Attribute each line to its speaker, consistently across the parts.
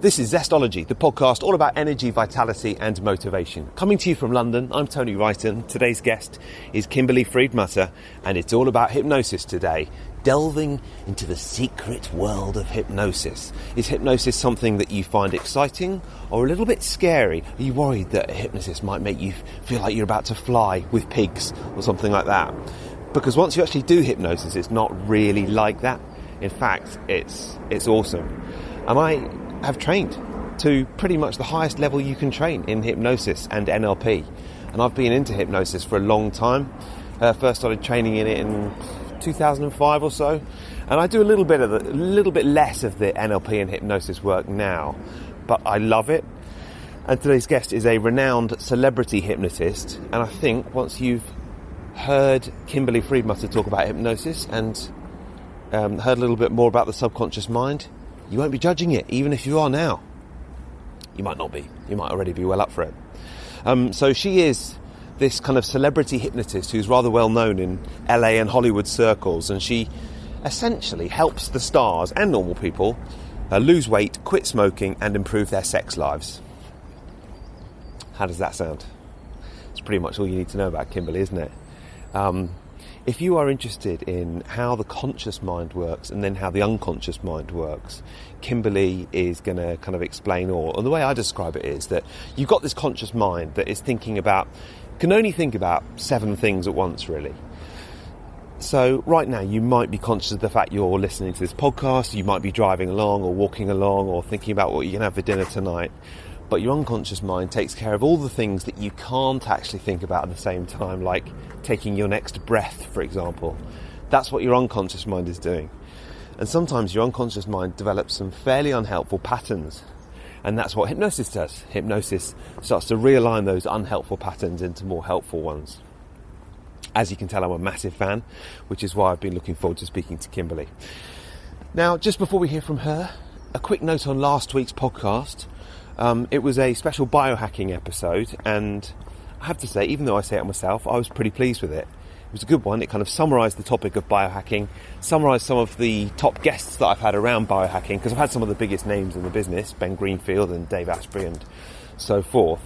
Speaker 1: This is Zestology, the podcast all about energy, vitality and motivation. Coming to you from London, I'm Tony Wrighton. Today's guest is Kimberly Friedmutter, and it's all about hypnosis today. Delving into the secret world of hypnosis. Is hypnosis something that you find exciting or a little bit scary? Are you worried that a hypnotist might make you feel like you're about to fly with pigs or something like that? Because once you actually do hypnosis, it's not really like that. In fact, it's awesome. And I have trained to pretty much the highest level you can train in hypnosis and NLP. And I've been into hypnosis for a long time. First started training in it in 2005 or so. And I do a little bit less of the NLP and hypnosis work now. But I love it. And today's guest is a renowned celebrity hypnotist. And I think once you've heard Kimberly Friedmutter talk about hypnosis and heard a little bit more about the subconscious mind, you won't be judging it, even if you are now. You might not be. You might already be well up for it. So she is this kind of celebrity hypnotist who's rather well known in LA and Hollywood circles, and she essentially helps the stars and normal people lose weight, quit smoking, and improve their sex lives. How does that sound? It's pretty much all you need to know about Kimberly, isn't it? If you are interested in how the conscious mind works and then how the unconscious mind works, Kimberly is going to kind of explain all. And the way I describe it is that you've got this conscious mind that is can only think about 7 things at once, really. So right now you might be conscious of the fact you're listening to this podcast, you might be driving along or walking along or thinking about what you're going to have for dinner tonight. But your unconscious mind takes care of all the things that you can't actually think about at the same time, like taking your next breath, for example. That's what your unconscious mind is doing. And sometimes your unconscious mind develops some fairly unhelpful patterns. And that's what hypnosis does. Hypnosis starts to realign those unhelpful patterns into more helpful ones. As you can tell, I'm a massive fan, which is why I've been looking forward to speaking to Kimberly. Now, just before we hear from her, a quick note on last week's podcast. It was a special biohacking episode, and I have to say, even though I say it myself, I was pretty pleased with it. It was a good one. It kind of summarised the topic of biohacking, summarised some of the top guests that I've had around biohacking, because I've had some of the biggest names in the business, Ben Greenfield and Dave Asprey and so forth.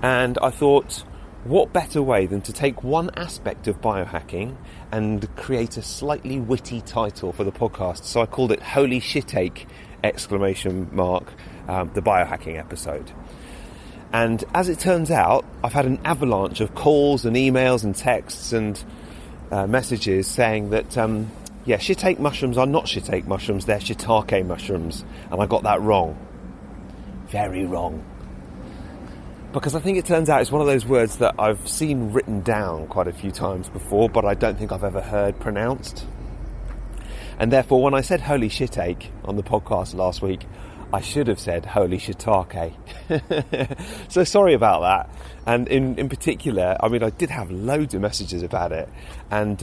Speaker 1: And I thought, what better way than to take one aspect of biohacking and create a slightly witty title for the podcast. So I called it Holy Shitache! The biohacking episode. And as it turns out, I've had an avalanche of calls and emails and texts and messages saying that shiitake mushrooms are not shiitake mushrooms, they're shiitake mushrooms, and I got that wrong. Very wrong. Because I think it turns out it's one of those words that I've seen written down quite a few times before, but I don't think I've ever heard pronounced. And therefore, when I said holy shitache on the podcast last week, I should have said holy shiitake. So sorry about that. And in particular, I mean, I did have loads of messages about it. And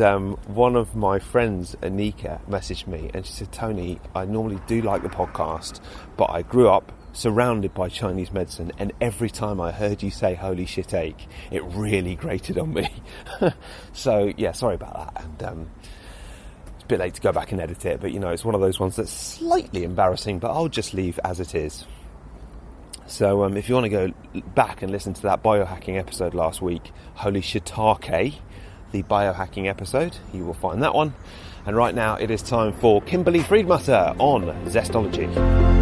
Speaker 1: one of my friends, Anika, messaged me and she said, Tony, I normally do like the podcast, but I grew up surrounded by Chinese medicine, and every time I heard you say holy shitache, it really grated on me. So yeah, sorry about that. And bit late to go back and edit it, but it's one of those ones that's slightly embarrassing, but I'll just leave as it is. So if you want to go back and listen to that biohacking episode last week, Holy Shiitake, the biohacking episode, you will find that one. And right now it is time for Kimberly Friedmutter on Zestology.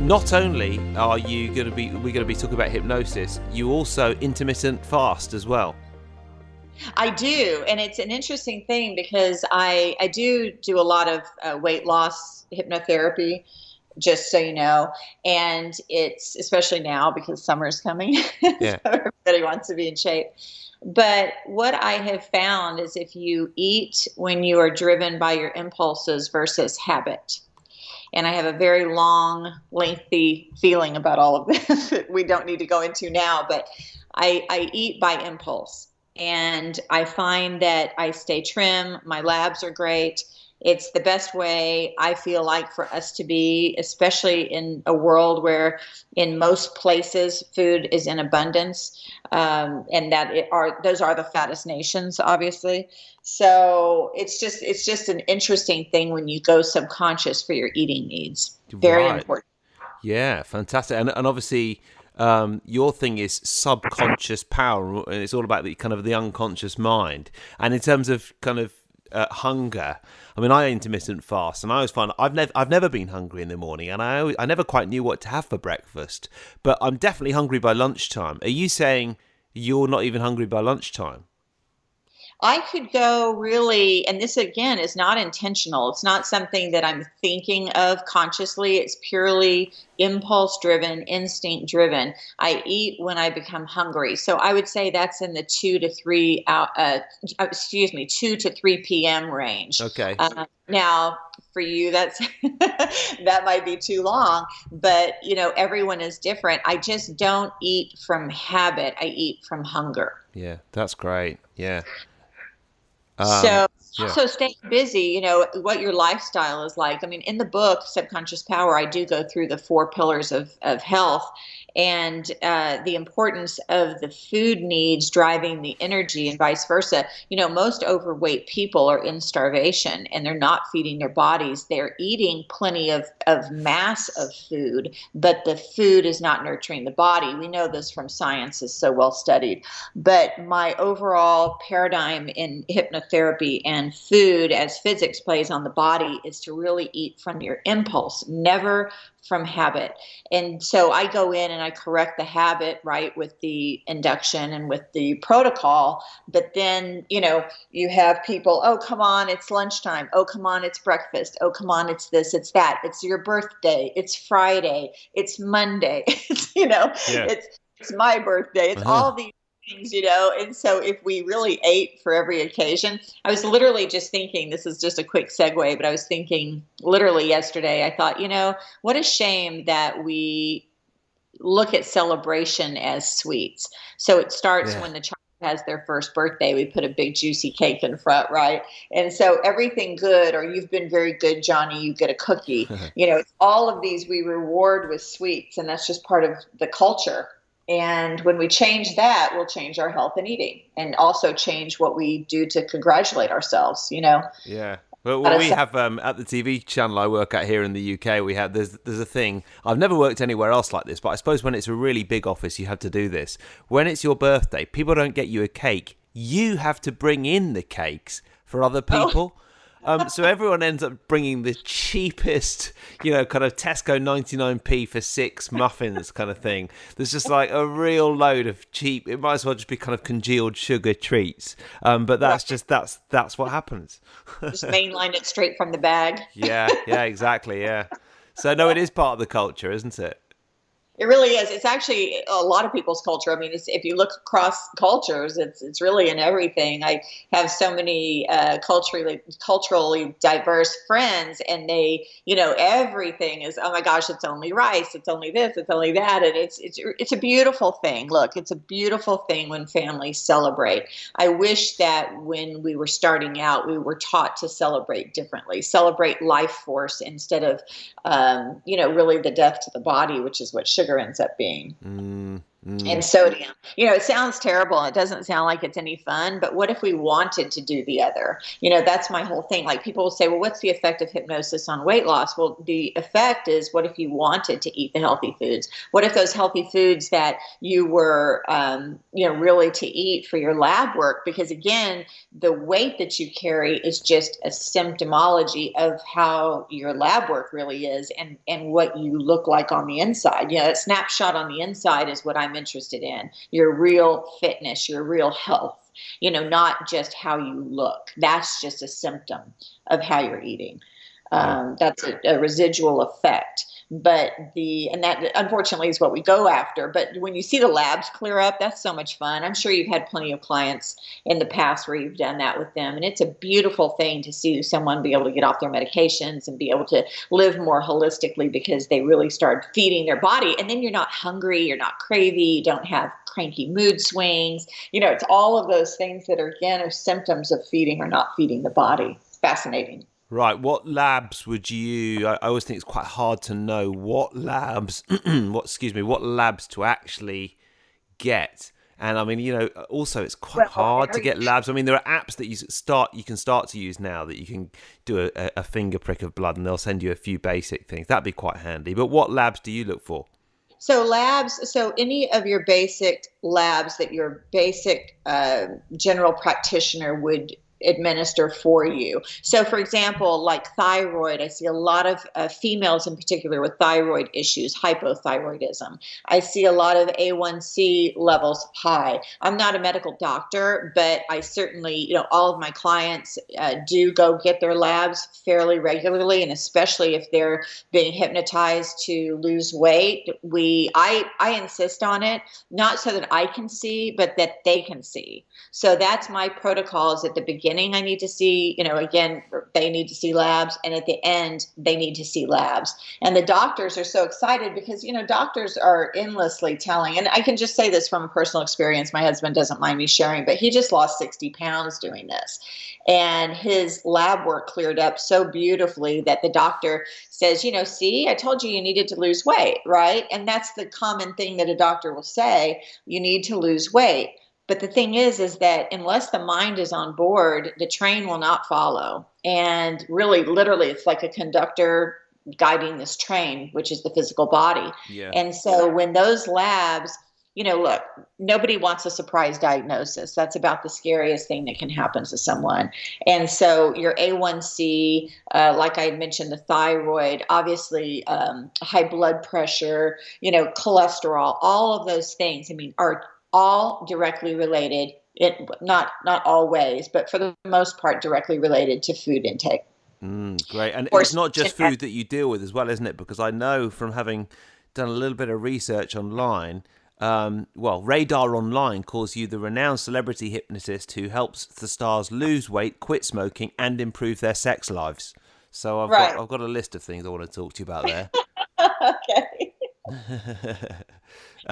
Speaker 1: Not only are we're going to be talking about hypnosis, you also intermittent fast as well.
Speaker 2: I do, and it's an interesting thing because I do a lot of weight loss hypnotherapy, just so you know, and it's especially now because summer's coming,
Speaker 1: yeah.
Speaker 2: So everybody wants to be in shape. But what I have found is if you eat when you are driven by your impulses versus habit. And I have a very long, lengthy feeling about all of this that we don't need to go into now, but I eat by impulse. And I find that I stay trim, my labs are great, It's the best way I feel like for us to be, especially in a world where in most places food is in abundance, and that those are the fattest nations, obviously. So it's just an interesting thing when you go subconscious for your eating needs. Very
Speaker 1: Right.
Speaker 2: important.
Speaker 1: Yeah, fantastic. And obviously, your thing is subconscious power, and it's all about the kind of the unconscious mind. And in terms of kind of hunger, I mean, I intermittent fast, and I always find I've never been hungry in the morning, and I never quite knew what to have for breakfast. But I'm definitely hungry by lunchtime. Are you saying you're not even hungry by lunchtime?
Speaker 2: I could go really, and this again is not intentional. It's not something that I'm thinking of consciously. It's purely impulse driven, instinct driven. I eat when I become hungry. So I would say that's in the 2 to 3 p.m. range.
Speaker 1: Okay.
Speaker 2: Now, for you, that's that might be too long, but everyone is different. I just don't eat from habit. I eat from hunger.
Speaker 1: Yeah, that's great. Yeah.
Speaker 2: So
Speaker 1: Yeah.
Speaker 2: also staying busy, what your lifestyle is like. I mean, in the book, Subconscious Power, I do go through the 4 pillars of health and the importance of the food needs driving the energy and vice versa. Most overweight people are in starvation and they're not feeding their bodies. They're eating plenty of mass of food, but the food is not nurturing the body. We know this from science, is so well studied. But my overall paradigm in hypnotherapy and food as physics plays on the body is to really eat from your impulse, never from habit. And so I go in and I correct the habit, right, with the induction and with the protocol. But then, you have people, oh, come on, it's lunchtime. Oh, come on, it's breakfast. Oh, come on, it's this, it's that. It's your birthday. It's Friday. It's Monday.
Speaker 1: Yeah.
Speaker 2: It's my birthday. It's all these things, and so if we really ate for every occasion. I was literally just thinking, this is just a quick segue, but I was thinking literally yesterday, I thought, what a shame that we look at celebration as sweets. So it starts when the child has their first birthday. We put a big juicy cake in front, right? And so everything good, or you've been very good, Johnny, you get a cookie. All of these we reward with sweets, and that's just part of the culture. And when we change that, we'll change our health and eating, and also change what we do to congratulate ourselves,
Speaker 1: Yeah. Well, we have at the TV channel I work at here in the UK, we have there's a thing. I've never worked anywhere else like this, but I suppose when it's a really big office, you have to do this. When it's your birthday, people don't get you a cake. You have to bring in the cakes for other people. So everyone ends up bringing the cheapest, kind of Tesco 99p for 6 muffins kind of thing. There's just like a real load of cheap. It might as well just be kind of congealed sugar treats. But that's what happens.
Speaker 2: Just mainline it straight from the bag.
Speaker 1: Yeah, exactly. Yeah. So no, it is part of the culture, isn't it?
Speaker 2: It really is. It's actually a lot of people's culture. I mean, if you look across cultures, it's really in everything. I have so many culturally diverse friends, and they, everything is, oh my gosh, it's only rice, it's only this, it's only that, and it's a beautiful thing. Look, it's a beautiful thing when families celebrate. I wish that when we were starting out, we were taught to celebrate differently, celebrate life force instead of, really the death to the body, which is what sugar ends up being. And sodium. It sounds terrible. It doesn't sound like it's any fun, but what if we wanted to do the other? That's my whole thing. Like, people will say, well, what's the effect of hypnosis on weight loss? Well, the effect is, what if you wanted to eat the healthy foods? What if those healthy foods that you were, really to eat for your lab work? Because again, the weight that you carry is just a symptomology of how your lab work really is, and what you look like on the inside. A snapshot on the inside is what I'm interested in. Your real fitness, your real health, not just how you look. That's just a symptom of how you're eating. That's a residual effect. But that unfortunately is what we go after. But when you see the labs clear up, that's so much fun. I'm sure you've had plenty of clients in the past where you've done that with them. And it's a beautiful thing to see someone be able to get off their medications and be able to live more holistically, because they really start feeding their body. And then you're not hungry, you're not cravey, you don't have cranky mood swings. It's all of those things that are symptoms of feeding or not feeding the body. Fascinating.
Speaker 1: Right. What labs would you? I always think it's quite hard to know what labs, what labs to actually get. And I mean, also it's quite
Speaker 2: Well,
Speaker 1: hard to get labs. I mean, there are apps that you can start to use now that you can do a finger prick of blood, and they'll send you a few basic things. That'd be quite handy. But what labs do you look for?
Speaker 2: So any of your basic labs that your basic general practitioner would administer for you. So for example, like thyroid, I see a lot of females in particular with thyroid issues, hypothyroidism. I see a lot of A1C levels high. I'm not a medical doctor, but I certainly, all of my clients do go get their labs fairly regularly, and especially if they're being hypnotized to lose weight. I insist on it, not so that I can see, but that they can see. So that's my protocols at the beginning. I need to see, again, they need to see labs. And at the end, they need to see labs. And the doctors are so excited because, doctors are endlessly telling, and I can just say this from personal experience. My husband doesn't mind me sharing, but he just lost 60 pounds doing this. And his lab work cleared up so beautifully that the doctor says, see, I told you needed to lose weight, right? And that's the common thing that a doctor will say, you need to lose weight. But the thing is that unless the mind is on board, the train will not follow. And really, literally, it's like a conductor guiding this train, which is the physical body.
Speaker 1: Yeah.
Speaker 2: And so when those labs, look, nobody wants a surprise diagnosis. That's about the scariest thing that can happen to someone. And so your A1C, like I had mentioned, the thyroid, obviously high blood pressure, cholesterol, all of those things, are all directly related, not always, but for the most part, directly related to food intake.
Speaker 1: Great. And it's not just food that you deal with as well, isn't it? Because I know from having done a little bit of research online, Radar Online calls you the renowned celebrity hypnotist who helps the stars lose weight, quit smoking, and improve their sex lives. So I've got a list of things I want to talk to you about there.
Speaker 2: Okay.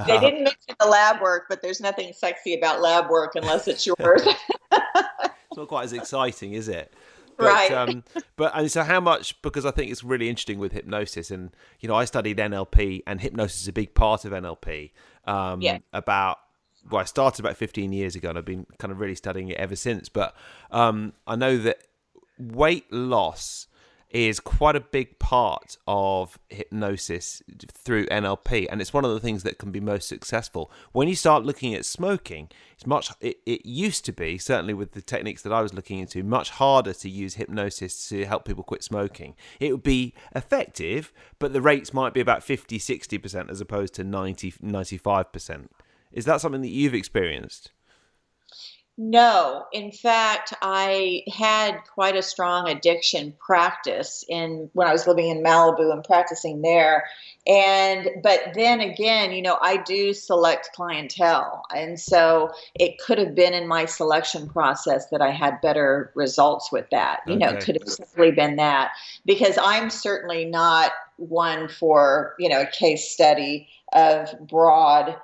Speaker 2: They didn't mention the lab work, but there's nothing sexy about lab work unless it's yours.
Speaker 1: It's not quite as exciting, is it? But,
Speaker 2: right.
Speaker 1: And so how much, because I think it's really interesting with hypnosis, and, I studied NLP, and hypnosis is a big part of NLP. I started about 15 years ago, and I've been kind of really studying it ever since. But I know that weight loss is quite a big part of hypnosis through NLP, and it's one of the things that can be most successful. When you start looking at smoking, it used to be, certainly with the techniques that I was looking into, much harder to use hypnosis to help people quit smoking. It would be effective, but the rates might be about 50-60% as opposed to 90-95%. Is that something that you've experienced?
Speaker 2: No, in fact, I had quite a strong addiction practice when I was living in Malibu and practicing there. But then again, I do select clientele. And so it could have been in my selection process that I had better results with that. It could have simply been that, because I'm certainly not one for, a case study of broad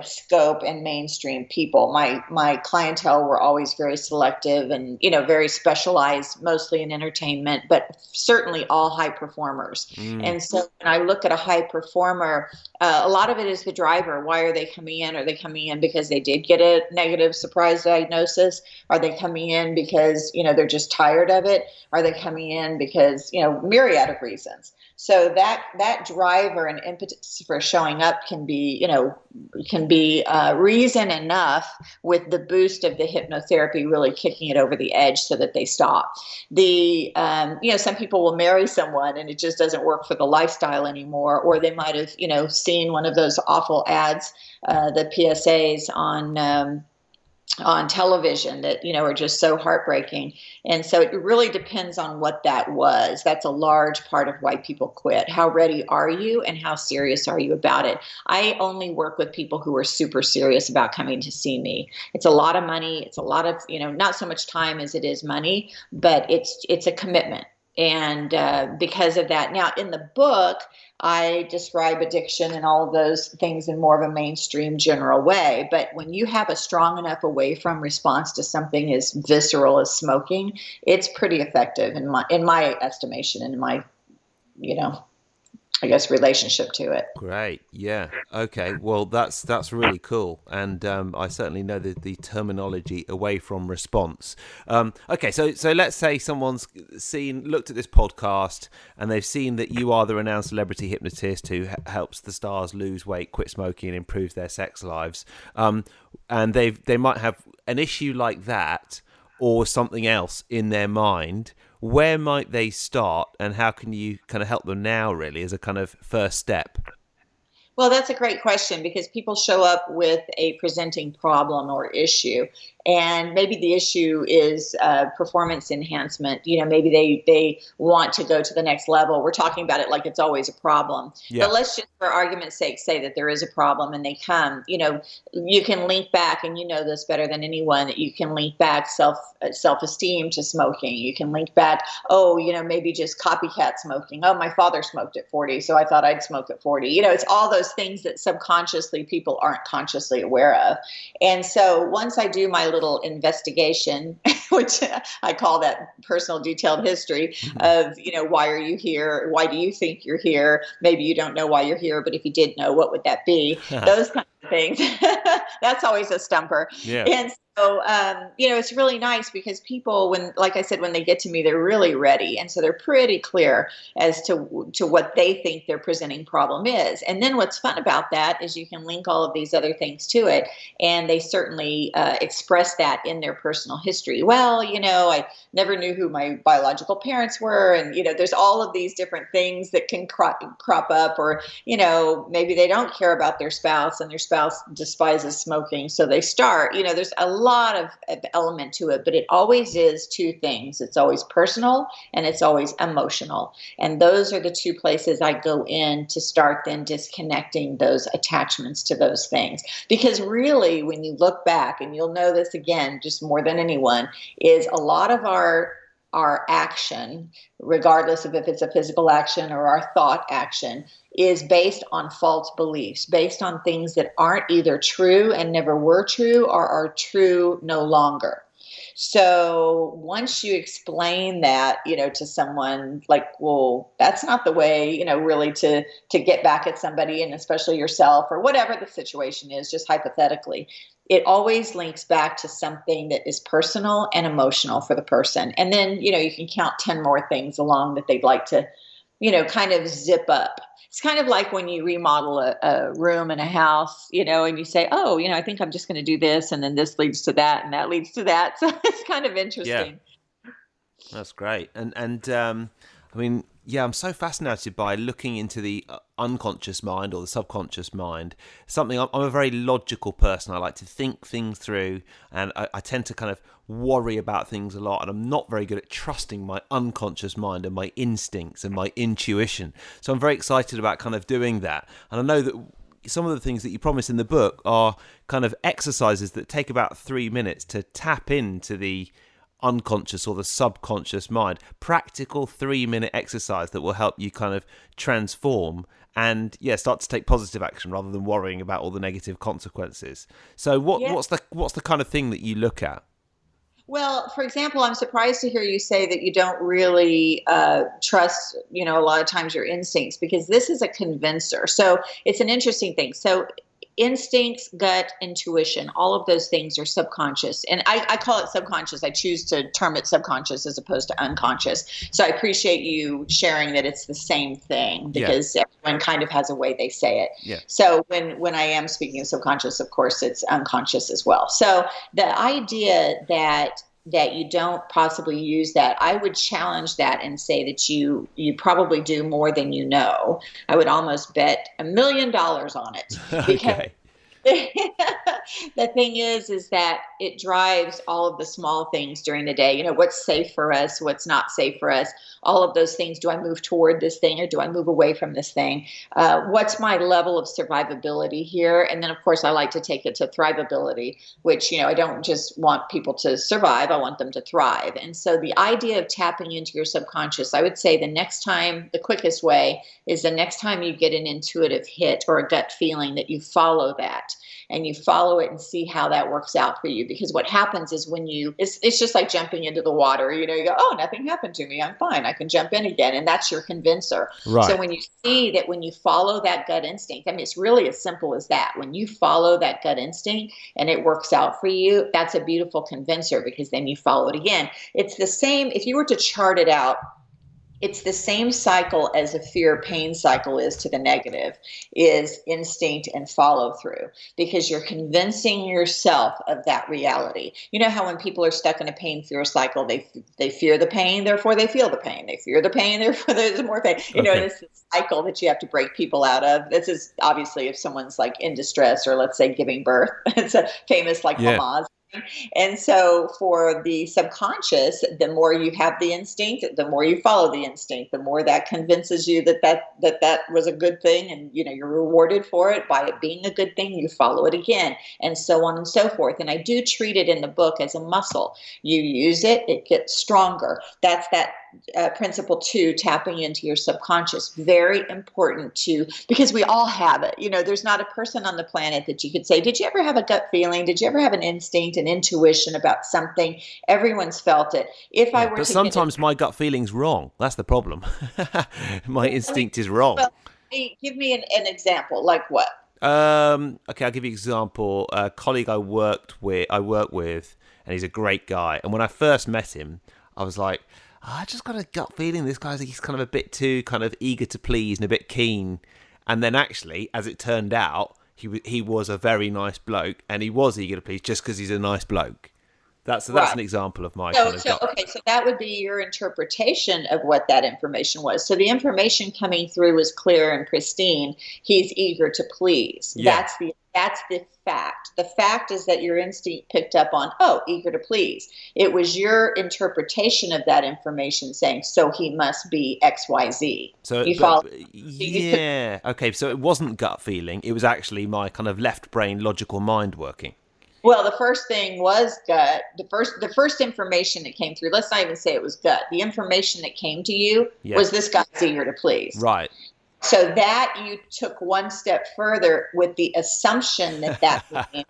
Speaker 2: scope and mainstream people. My clientele were always very selective and, very specialized, mostly in entertainment, but certainly all high performers. And so when I look at a high performer, a lot of it is the driver. Why are they coming in? Are they coming in because they did get a negative surprise diagnosis? Are they coming in because, they're just tired of it? Are they coming in because, myriad of reasons? So that driver and impetus for showing up can be reason enough, with the boost of the hypnotherapy really kicking it over the edge so that they stop. Some people will marry someone and it just doesn't work for the lifestyle anymore, or they might have, seen one of those awful ads, the PSAs on television that, are just so heartbreaking. And so it really depends on what that was. That's a large part of why people quit. How ready are you and how serious are you about it? I only work with people who are super serious about coming to see me. It's a lot of money. It's a lot of, not so much time as it is money, but it's a commitment. And because of that, now in the book, I describe addiction and all of those things in more of a mainstream general way. But when you have a strong enough away from response to something as visceral as smoking, it's pretty effective in my estimation and in my, I guess, relationship to it.
Speaker 1: Great. Yeah. Okay. Well, that's really cool. And I certainly know the terminology away from response. Okay. So let's say someone's looked at this podcast and they've seen that you are the renowned celebrity hypnotist who helps the stars lose weight, quit smoking, and improve their sex lives. And they might have an issue like that or something else in their mind. Where might they start, and how can you kind of help them now, really, as a kind of first step?
Speaker 2: Well, that's a great question, because people show up with a presenting problem or issue, and maybe the issue is performance enhancement. Maybe they want to go to the next level. We're talking about it like it's always a problem. Yeah. But let's just, for argument's sake, say that there is a problem and they come. You can link back, and you know this better than anyone, that you can link back self-esteem to smoking. You can link back, maybe just copycat smoking. Oh, my father smoked at 40, so I thought I'd smoke at 40. It's all those things that subconsciously people aren't consciously aware of. And so once I do my little investigation, which I call that personal detailed history of, why are you here? Why do you think you're here? Maybe you don't know why you're here, but if you did know, what would that be? Those kinds of things. That's always a stumper. Yeah. And so, it's really nice because people, like I said, when they get to me, they're really ready. And so they're pretty clear as to what they think their presenting problem is. And then what's fun about that is you can link all of these other things to it. And they certainly express that in their personal history. Well, I never knew who my biological parents were. And, there's all of these different things that can crop up, or, maybe they don't care about their spouse and their spouse despises smoking. So they start, there's a lot of element to it, but it always is two things. It's always personal and it's always emotional. And those are the two places I go in to start then disconnecting those attachments to those things. Because really, when you look back, and you'll know this again, just more than anyone, is a lot of our action, regardless of if it's a physical action or our thought action, is based on false beliefs, based on things that aren't either true and never were true, or are true no longer. So once you explain that, to someone, like, well, that's not the way, really to get back at somebody, and especially yourself, or whatever the situation is, just hypothetically, it always links back to something that is personal and emotional for the person. And then, you can count 10 more things along that they'd like to, kind of zip up. It's kind of like when you remodel a room in a house, and you say, oh, I think I'm just going to do this, and then this leads to that, and that leads to that. So it's kind of interesting.
Speaker 1: Yeah. That's great. And I mean, yeah, I'm so fascinated by looking into the unconscious mind or the subconscious mind. I'm a very logical person. I like to think things through, and I tend to kind of worry about things a lot, and I'm not very good at trusting my unconscious mind and my instincts and my intuition. So I'm very excited about kind of doing that. And I know that some of the things that you promise in the book are kind of exercises that take about 3 minutes to tap into the unconscious or the subconscious mind. Practical 3-minute exercise that will help you kind of transform and start to take positive action rather than worrying about all the negative consequences. So what's the kind of thing that you look at?
Speaker 2: Well, for example, I'm surprised to hear you say that you don't really trust, a lot of times your instincts, because this is a convincer. So it's an interesting thing. So instincts, gut, intuition, all of those things are subconscious. And I call it subconscious. I choose to term it subconscious as opposed to unconscious. So I appreciate you sharing that it's the same thing, because everyone kind of has a way they say it. Yeah. So when I am speaking of subconscious, of course, it's unconscious as well. So the idea that you don't possibly use that, I would challenge that and say that you probably do more than you know. I would almost bet $1 million on it. Because, The thing is that it drives all of the small things during the day. What's safe for us, what's not safe for us, all of those things. Do I move toward this thing or do I move away from this thing? What's my level of survivability here? And then, of course, I like to take it to thrivability, which, I don't just want people to survive. I want them to thrive. And so the idea of tapping into your subconscious, I would say the quickest way is the next time you get an intuitive hit or a gut feeling, that you follow that. And you follow it and see how that works out for you. Because what happens is it's just like jumping into the water. You go, oh, nothing happened to me. I'm fine. I can jump in again. And that's your convincer.
Speaker 1: Right.
Speaker 2: So when you see that, when you follow that gut instinct, it's really as simple as that. When you follow that gut instinct and it works out for you, that's a beautiful convincer, because then you follow it again. It's the same, if you were to chart it out, it's the same cycle as a fear pain cycle is to the negative, is instinct and follow through, because you're convincing yourself of that reality. You know how when people are stuck in a pain fear cycle, they fear the pain, therefore they feel the pain. They fear the pain, therefore there's more pain. It's a cycle that you have to break people out of. This is obviously if someone's like in distress, or let's say giving birth. It's a famous Lamaze. And so for the subconscious, the more you have the instinct, the more you follow the instinct, the more that convinces you that was a good thing, and you're rewarded for it by it being a good thing. You follow it again, and so on and so forth. And I do treat it in the book as a muscle. You use it, it gets stronger. That's that principle 2, tapping into your subconscious. Very important because we all have it. There's not a person on the planet that you could say, did you ever have a gut feeling? Did you ever have an instinct, an intuition about something? Everyone's felt it.
Speaker 1: But sometimes my gut feeling's wrong. That's the problem. My instinct is wrong.
Speaker 2: Well, give me an example. Like what?
Speaker 1: Okay, I'll give you an example. A colleague I work with, and he's a great guy. And when I first met him, I was like, I just got a gut feeling he's kind of a bit too kind of eager to please and a bit keen. And then actually, as it turned out, he was a very nice bloke, and he was eager to please just because he's a nice bloke. That's an example of my kind of gut.
Speaker 2: Okay, so that would be your interpretation of what that information was. So the information coming through was clear and pristine. He's eager to please.
Speaker 1: Yeah.
Speaker 2: That's the fact. The fact is that your instinct picked up on, eager to please. It was your interpretation of that information saying, so he must be XYZ.
Speaker 1: Okay, so it wasn't gut feeling. It was actually my kind of left brain logical mind working.
Speaker 2: Well, the first thing was gut. The first information that came through, let's not even say it was gut. The information that came to you was, this guy's eager to please.
Speaker 1: Right.
Speaker 2: So that you took one step further with the assumption that means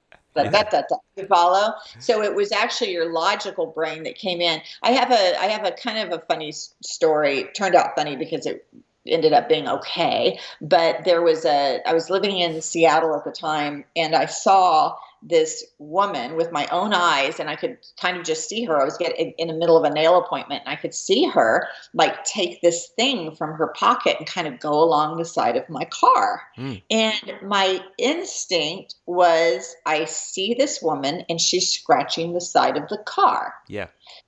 Speaker 2: you follow. So it was actually your logical brain that came in. I have a kind of a funny story. It turned out funny because it ended up being okay. But I was living in Seattle at the time, and I saw this woman with my own eyes, and I could kind of just see her. I was getting in the middle of a nail appointment, and I could see her like take this thing from her pocket and kind of go along the side of my car. And my instinct was, I see this woman and she's scratching the side of the car.
Speaker 1: Yeah.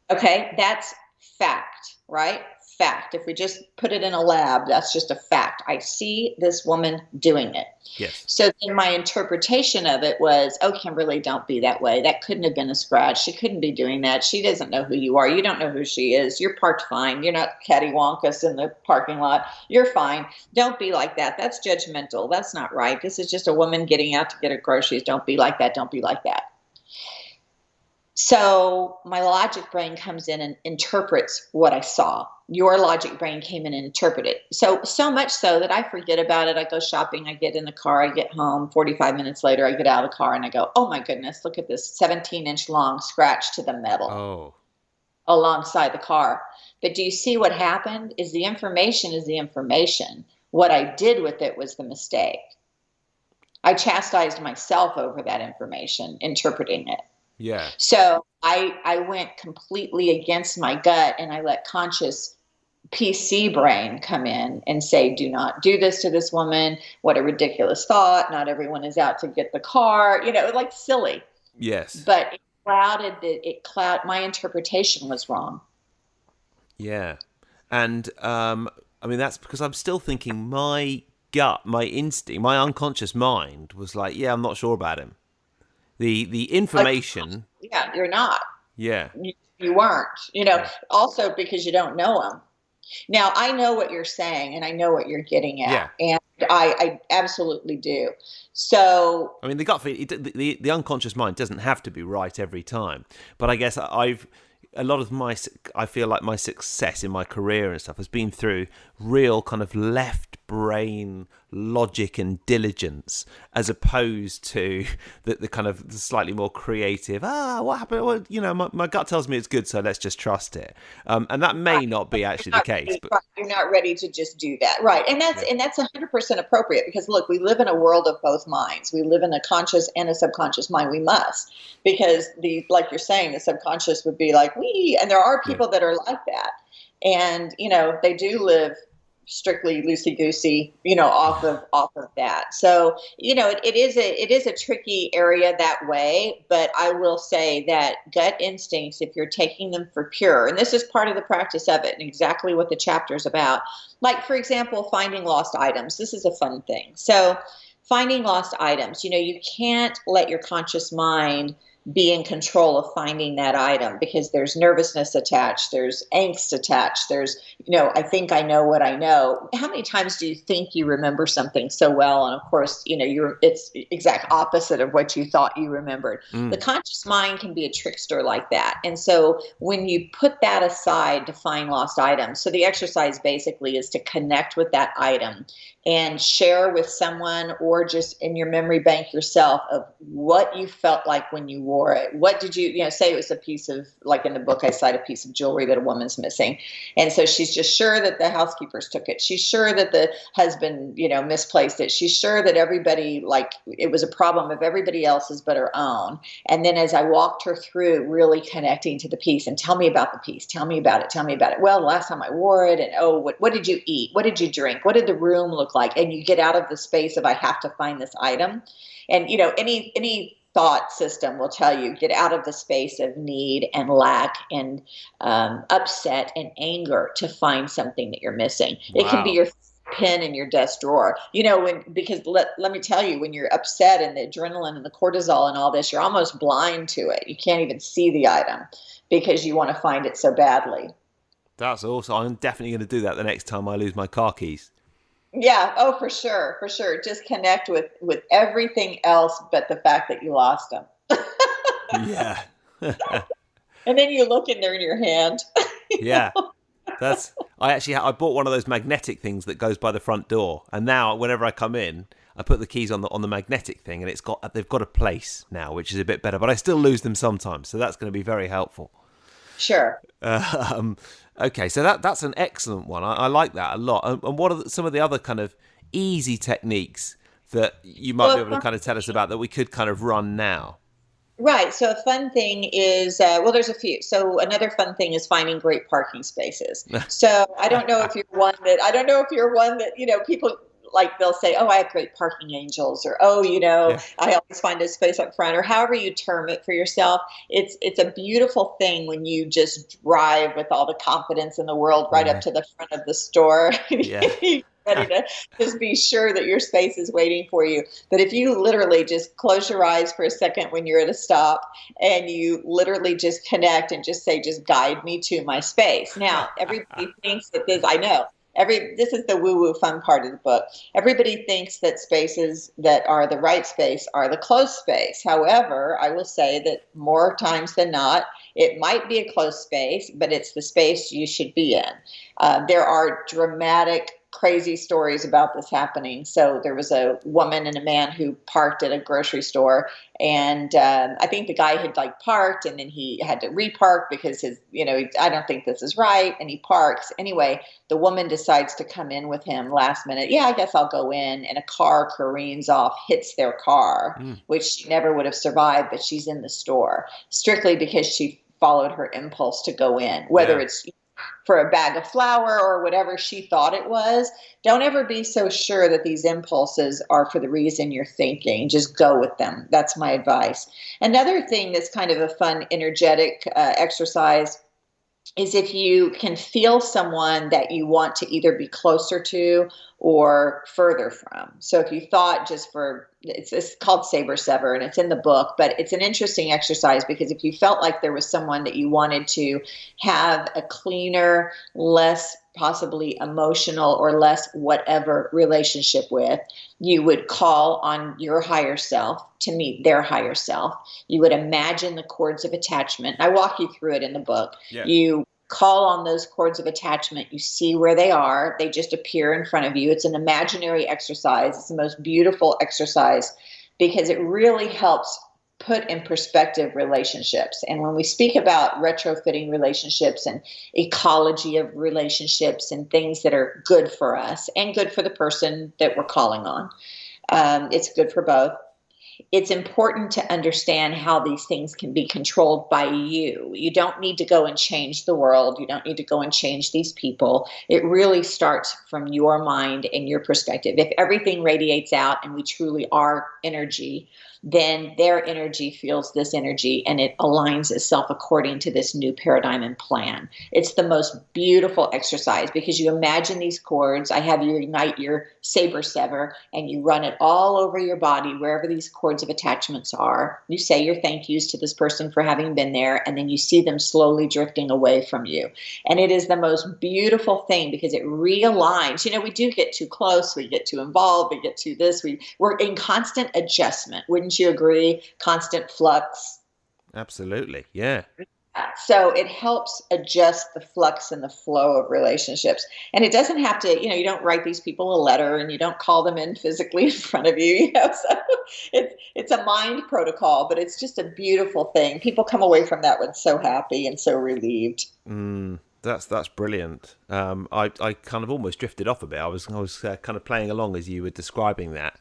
Speaker 2: Okay. That's fact, right? Fact. If we just put it in a lab, that's just a fact. I see this woman doing it.
Speaker 1: Yes.
Speaker 2: So then my interpretation of it was, Kimberly, don't be that way. That couldn't have been a scratch. She couldn't be doing that. She doesn't know who you are. You don't know who she is. You're parked fine. You're not cattywampus in the parking lot. You're fine. Don't be like that. That's judgmental. That's not right. This is just a woman getting out to get her groceries. Don't be like that. Don't be like that. So my logic brain comes in and interprets what I saw. Your logic brain came in and interpreted it. So much so that I forget about it. I go shopping. I get in the car. I get home. 45 minutes later, I get out of the car and I go, oh my goodness, look at this 17-inch long scratch to the metal alongside the car. But do you see what happened? Is the information. What I did with it was the mistake. I chastised myself over that information, interpreting it.
Speaker 1: Yeah.
Speaker 2: So I went completely against my gut, and I let conscious PC brain come in and say, do not do this to this woman. What a ridiculous thought. Not everyone is out to get the car, like silly.
Speaker 1: Yes.
Speaker 2: But my interpretation was wrong.
Speaker 1: Yeah. And, that's because I'm still thinking my gut, my instinct, my unconscious mind was like, yeah, I'm not sure about him. The
Speaker 2: Like,
Speaker 1: information.
Speaker 2: yeah, you're not.
Speaker 1: Yeah.
Speaker 2: You weren't. Also because you don't know them. Now, I know what you're saying, and I know what you're getting at,
Speaker 1: Yeah.
Speaker 2: and I absolutely do. So,
Speaker 1: I mean, the gut feel, the unconscious mind doesn't have to be right every time. But I guess a lot of I feel like my success in my career and stuff has been through real kind of left brain logic and diligence, as opposed to the kind of slightly more creative, what happened? Well, my gut tells me it's good, so let's just trust it. And that may not be actually the case, but
Speaker 2: you're not ready to just do that, right? And
Speaker 1: yeah,
Speaker 2: that's 100% appropriate, because look, we live in a world of both minds. We live in a conscious and a subconscious mind. We must, because like you're saying, the subconscious would be like and there are
Speaker 1: yeah.
Speaker 2: people that are like that, and they do live strictly loosey goosey, off of that. So, it is a tricky area that way, but I will say that gut instincts, if you're taking them for pure, and this is part of the practice of it and exactly what the chapter is about. Like, for example, finding lost items. This is a fun thing. So finding lost items, you can't let your conscious mind be in control of finding that item, because there's nervousness attached, there's angst attached, there's, I think I know what I know. How many times do you think you remember something so well? And of course, it's exact opposite of what you thought you remembered. The conscious mind can be a trickster like that. And so when you put that aside to find lost items, so the exercise basically is to connect with that item and share with someone, or just in your memory bank yourself, of what you felt like when you wore it. What did you, say it was a piece of, like in the book, I cite a piece of jewelry that a woman's missing. And so she's just sure that the housekeepers took it. She's sure that the husband, misplaced it. She's sure that everybody, like, it was a problem of everybody else's but her own. And then as I walked her through really connecting to the piece, and tell me about the piece, tell me about it, tell me about it. Well, the last time I wore it, and what did you eat? What did you drink? What did the room look like? And you get out of the space of, I have to find this item. And any thought system will tell you, get out of the space of need and lack and upset and anger to find something that you're missing.
Speaker 1: Wow.
Speaker 2: It can be your pen in your desk drawer, because let me tell you, when you're upset and the adrenaline and the cortisol and all this, you're almost blind to it. You can't even see the item because you want to find it so badly.
Speaker 1: That's awesome. I'm definitely going to do that the next time I lose my car keys.
Speaker 2: Yeah. Oh, for sure. For sure. Just connect with everything else but the fact that you lost them.
Speaker 1: Yeah.
Speaker 2: And then you look and they're in your hand.
Speaker 1: Yeah. I bought one of those magnetic things that goes by the front door. And now whenever I come in, I put the keys on the magnetic thing, and they've got a place now, which is a bit better, but I still lose them sometimes. So that's going to be very helpful.
Speaker 2: Sure.
Speaker 1: Okay, so that's an excellent one. I like that a lot. And what are some of the other kind of easy techniques that you might be able to kind of tell us about that we could kind of run now?
Speaker 2: Right. So a fun thing is, there's a few. So another fun thing is finding great parking spaces. So I don't know if you're one that, people, like, they'll say, oh, I have great parking angels, or, I always find a space up front, or however you term it for yourself. It's a beautiful thing when you just drive with all the confidence in the world right up to the front of the store.
Speaker 1: Yeah.
Speaker 2: Ready to just be sure that your space is waiting for you. But if you literally just close your eyes for a second when you're at a stop, and you literally just connect and just say, just guide me to my space. Now, everybody thinks that this, I know. This is the woo-woo fun part of the book. Everybody thinks that spaces that are the right space are the closed space. However, I will say that more times than not, it might be a closed space, but it's the space you should be in. There are dramatic, crazy stories about this happening. So there was a woman and a man who parked at a grocery store, and I think the guy had parked, and then he had to repark because I don't think this is right, and he parks. Anyway, the woman decides to come in with him last minute. Yeah, I guess I'll go in, and a car careens off, hits their car, which she never would have survived, but she's in the store strictly because she followed her impulse to go in, whether it's for a bag of flour or whatever she thought it was. Don't ever be so sure that these impulses are for the reason you're thinking. Just go with them. That's my advice. Another thing that's kind of a fun, energetic exercise is if you can feel someone that you want to either be closer to or further from. So if you thought, just for it's called Saber Sever, and it's in the book, but it's an interesting exercise because if you felt like there was someone that you wanted to have a cleaner, less possibly emotional or less whatever relationship with, you would call on your higher self to meet their higher self. You would imagine the cords of attachment. I walk you through it in the book.
Speaker 1: Yeah.
Speaker 2: You call on those cords of attachment. You see where they are. They just appear in front of you. It's an imaginary exercise. It's the most beautiful exercise because it really helps put in perspective relationships. And when we speak about retrofitting relationships and ecology of relationships and things that are good for us and good for the person that we're calling on, it's good for both. It's important to understand how these things can be controlled by you. You don't need to go and change the world. You don't need to go and change these people. It really starts from your mind and your perspective. If everything radiates out and we truly are energy, then their energy feels this energy and it aligns itself according to this new paradigm and plan. It's the most beautiful exercise because you imagine these cords. I have you ignite your saber sever and you run it all over your body, wherever these cords of attachments are. You say your thank yous to this person for having been there, and then you see them slowly drifting away from you. And it is the most beautiful thing because it realigns. You know, we do get too close, we get too involved, we get too this. We're in constant adjustment. Wouldn't you agree? Constant flux.
Speaker 1: Absolutely, yeah.
Speaker 2: So it helps adjust the flux and the flow of relationships. And it doesn't have to, you don't write these people a letter and you don't call them in physically in front of you, So it's a mind protocol, but it's just a beautiful thing. People come away from that one so happy and so relieved.
Speaker 1: That's brilliant. I kind of almost drifted off a bit. I was kind of playing along as you were describing that.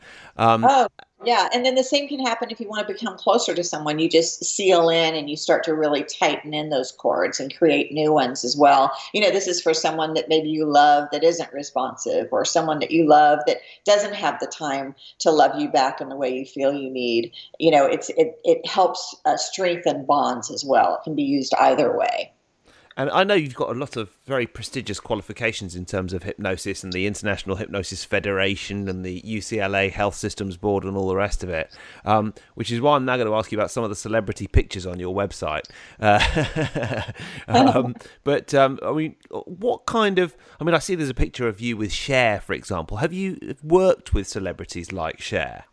Speaker 2: Yeah. And then the same can happen if you want to become closer to someone. You just seal in and you start to really tighten in those cords and create new ones as well. This is for someone that maybe you love that isn't responsive, or someone that you love that doesn't have the time to love you back in the way you feel you need. It helps strengthen bonds as well. It can be used either way.
Speaker 1: And I know you've got a lot of very prestigious qualifications in terms of hypnosis and the International Hypnosis Federation and the UCLA Health Systems Board and all the rest of it, which is why I'm now going to ask you about some of the celebrity pictures on your website. What kind of... I see there's a picture of you with Cher, for example. Have you worked with celebrities like Cher?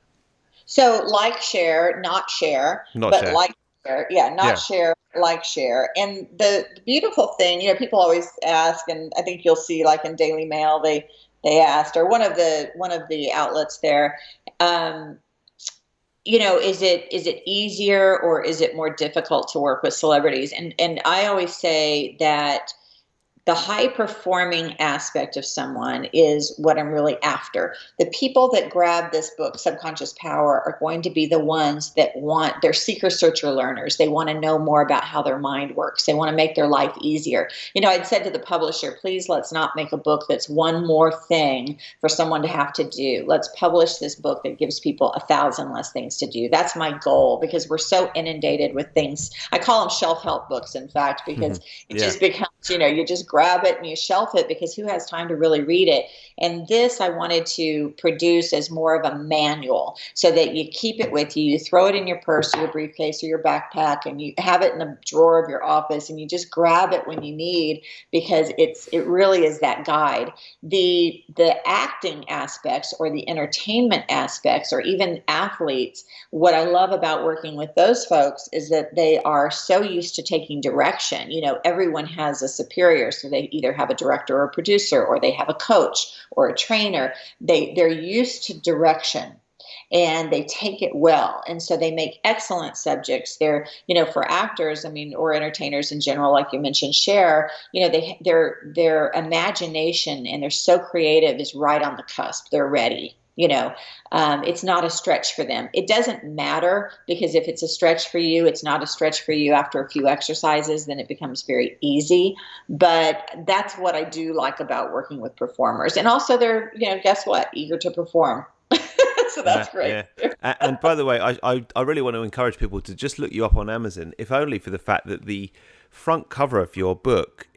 Speaker 2: So like Cher, not Cher, but Cher. Like Cher. Yeah, not Cher, like Cher. And the beautiful thing, people always ask, and I think you'll see like in Daily Mail, they asked, or one of the outlets there, is it easier or is it more difficult to work with celebrities? And I always say that the high performing aspect of someone is what I'm really after. The people that grab this book, Subconscious Power, are going to be the ones that they're seeker searcher learners. They want to know more about how their mind works. They want to make their life easier. I'd said to the publisher, please let's not make a book that's one more thing for someone to have to do. Let's publish this book that gives people 1,000 less things to do. That's my goal, because we're so inundated with things. I call them shelf-help books, in fact, because it just becomes, you just grab it and you shelf it, because who has time to really read it? And this I wanted to produce as more of a manual so that you keep it with you. You throw it in your purse or your briefcase or your backpack, and you have it in the drawer of your office, and you just grab it when you need, because it really is that guide. The acting aspects or the entertainment aspects, or even athletes, what I love about working with those folks is that they are so used to taking direction. Everyone has a superior, so they either have a director or a producer, or they have a coach or a trainer. They're used to direction, and they take it well. And so they make excellent subjects. They're, for actors, or entertainers in general, like you mentioned, Cher, their imagination and they're so creative is right on the cusp. They're ready. It's not a stretch for them. It doesn't matter, because if it's a stretch for you, it's not a stretch for you after a few exercises, then it becomes very easy. But that's what I do like about working with performers. And also they're, guess what? Eager to perform. So that's great.
Speaker 1: Yeah. And by the way, I really want to encourage people to just look you up on Amazon, if only for the fact that the front cover of your book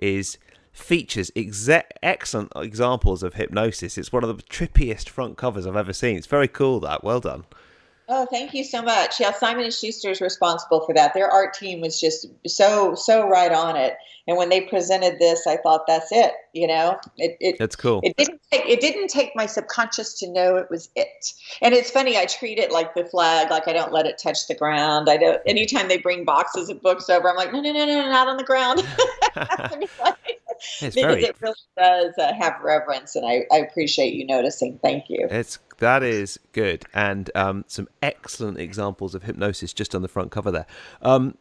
Speaker 1: features excellent examples of hypnosis. It's one of the trippiest front covers I've ever seen. It's very cool, that. Well done.
Speaker 2: Oh, thank you so much. Yeah, Simon and Schuster is responsible for that. Their art team was just so right on it. And when they presented this, I thought, that's it.
Speaker 1: That's cool.
Speaker 2: It didn't take my subconscious to know it was it. And it's funny, I treat it like the flag, like I don't let it touch the ground. I don't. Anytime they bring boxes of books over, I'm like, no, no, no, no, not on the ground.
Speaker 1: It's
Speaker 2: Because
Speaker 1: very
Speaker 2: it really does have reverence, and I appreciate you noticing. Thank you.
Speaker 1: That is good, and some excellent examples of hypnosis just on the front cover there.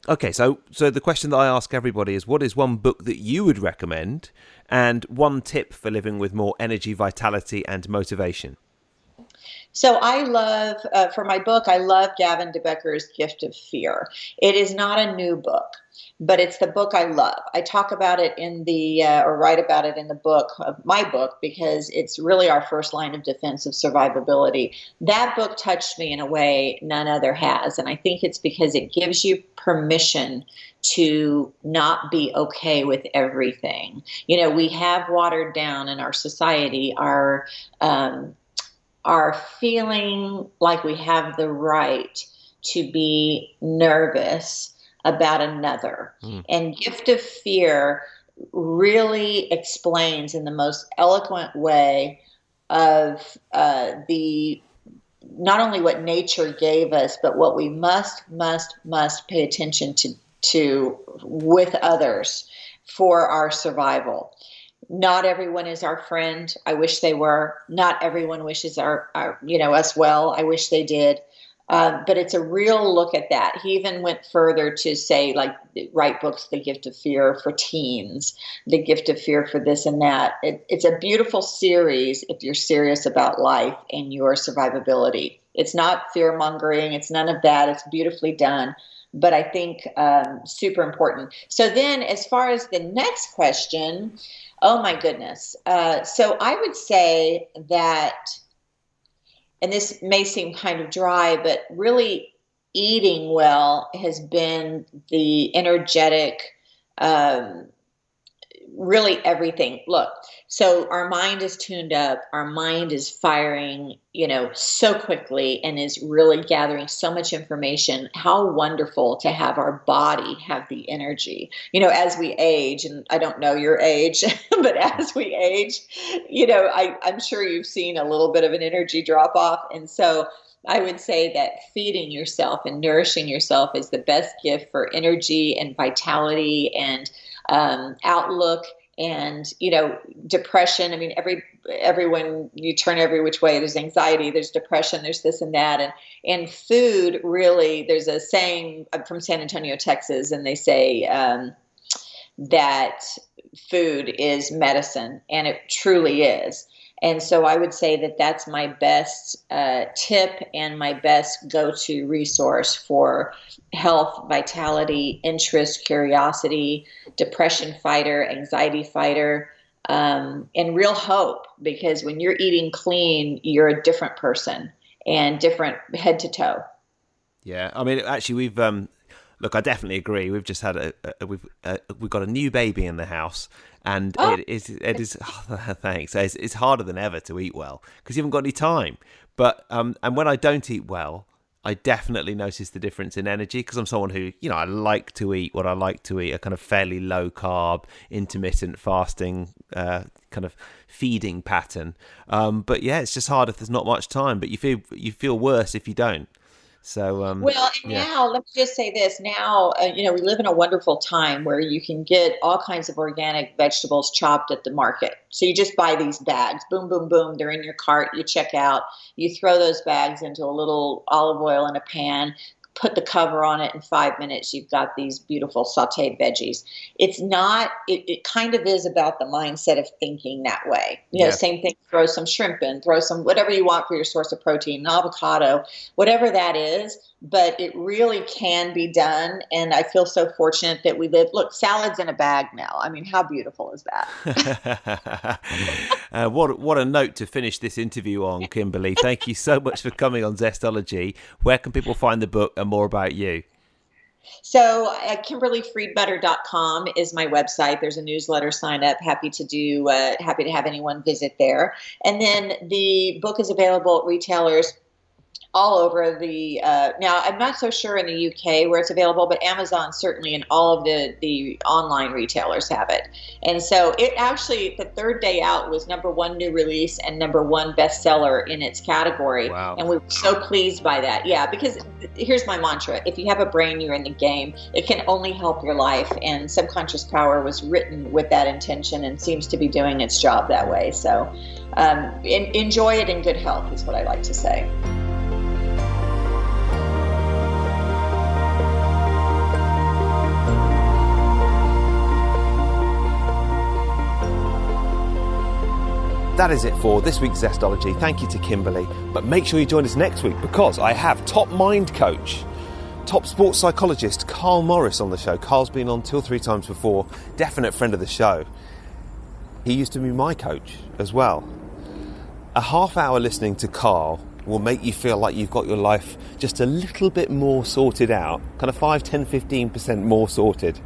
Speaker 1: Okay, so the question that I ask everybody is, what is one book that you would recommend, and one tip for living with more energy, vitality, and motivation?
Speaker 2: So I love, for my book, I love Gavin de Becker's Gift of Fear. It is not a new book, but it's the book I love. I talk about it or write about it in the book, my book, because it's really our first line of defense of survivability. That book touched me in a way none other has. And I think it's because it gives you permission to not be okay with everything. We have watered down in our society our feeling like we have the right to be nervous about another. And Gift of Fear really explains in the most eloquent way of the not only what nature gave us, but what we must pay attention to with others for our survival. Not everyone is our friend. I wish they were. Not everyone wishes us well. I wish they did. But it's a real look at that. He even went further to say, like, write books, The Gift of Fear for teens, The Gift of Fear for this and that. It's a beautiful series if you're serious about life and your survivability. It's not fear mongering. It's none of that. It's beautifully done. But I think super important. So then as far as the next question, oh my goodness. So I would say that, and this may seem kind of dry, but really eating well has been the energetic, really everything. Look, so our mind is tuned up, our mind is firing, so quickly and is really gathering so much information. How wonderful to have our body have the energy, as we age, and I don't know your age, but as we age, I'm sure you've seen a little bit of an energy drop off. And so I would say that feeding yourself and nourishing yourself is the best gift for energy and vitality and outlook and, depression. I mean, everyone, you turn every which way, there's anxiety, there's depression, there's this and that. And food really, there's a saying from San Antonio, Texas, and they say that food is medicine, and it truly is. And so I would say that that's my best tip and my best go-to resource for health, vitality, interest, curiosity, depression fighter, anxiety fighter, and real hope. Because when you're eating clean, you're a different person and different head to toe.
Speaker 1: Yeah, I mean, actually, we've look, I definitely agree. We've just had we've got a new baby in the house, and it is thanks. It's harder than ever to eat well because you haven't got any time. But and when I don't eat well, I definitely notice the difference in energy because I'm someone who, I like to eat what I like to eat, a kind of fairly low carb, intermittent fasting kind of feeding pattern. But yeah, it's just hard if there's not much time. But you feel worse if you don't. So
Speaker 2: Now let me just say this. Now, we live in a wonderful time where you can get all kinds of organic vegetables chopped at the market. So you just buy these bags, boom, boom, boom. They're in your cart. You check out. You throw those bags into a little olive oil in a pan. Put the cover on it. In 5 minutes, you've got these beautiful sauteed veggies. It's not. It kind of is about the mindset of thinking that way. Same thing. Throw some shrimp in. Throw some whatever you want for your source of protein, an avocado, whatever that is. But it really can be done, and I feel so fortunate that we live. Look, salads in a bag now. I mean, how beautiful is that?
Speaker 1: What a note to finish this interview on, Kimberly. Thank you so much for coming on Zestology. Where can people find the book and more about you?
Speaker 2: So KimberlyFriedmutter.com is my website. There's a newsletter sign up. Happy to have anyone visit there. And then the book is available at retailers all over the now I'm not so sure in the UK where it's available, but Amazon certainly, and all of the online retailers have it. And so it actually, the third day out, was #1 new release and #1 bestseller in its category.
Speaker 1: Wow.
Speaker 2: And we were so pleased by that. Yeah, because here's my mantra: if you have a brain, you're in the game. It can only help your life, and Subconscious Power was written with that intention and seems to be doing its job that way. So enjoy it in good health is what I like to say.
Speaker 1: That is it for this week's Zestology. Thank you to Kimberly. But make sure you join us next week, because I have top mind coach, top sports psychologist Carl Morris on the show. Carl's been on 2 or 3 times before, definite friend of the show. He used to be my coach as well. A half hour listening to Carl will make you feel like you've got your life just a little bit more sorted out, kind of 5, 10, 15% more sorted.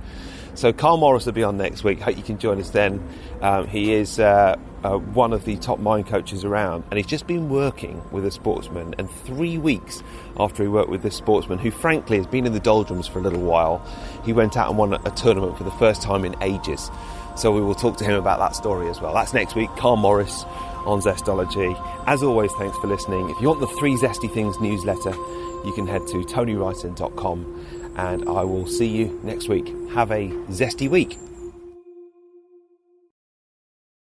Speaker 1: So Carl Morris will be on next week. Hope you can join us then. He is one of the top mind coaches around, and he's just been working with a sportsman, and 3 weeks after he worked with this sportsman, who frankly has been in the doldrums for a little while, he went out and won a tournament for the first time in ages. So we will talk to him about that story as well. That's next week. Carl Morris on Zestology. As always, thanks for listening. If you want the 3 Zesty Things newsletter, you can head to tonywrighton.com, and I will see you next week. Have a zesty week.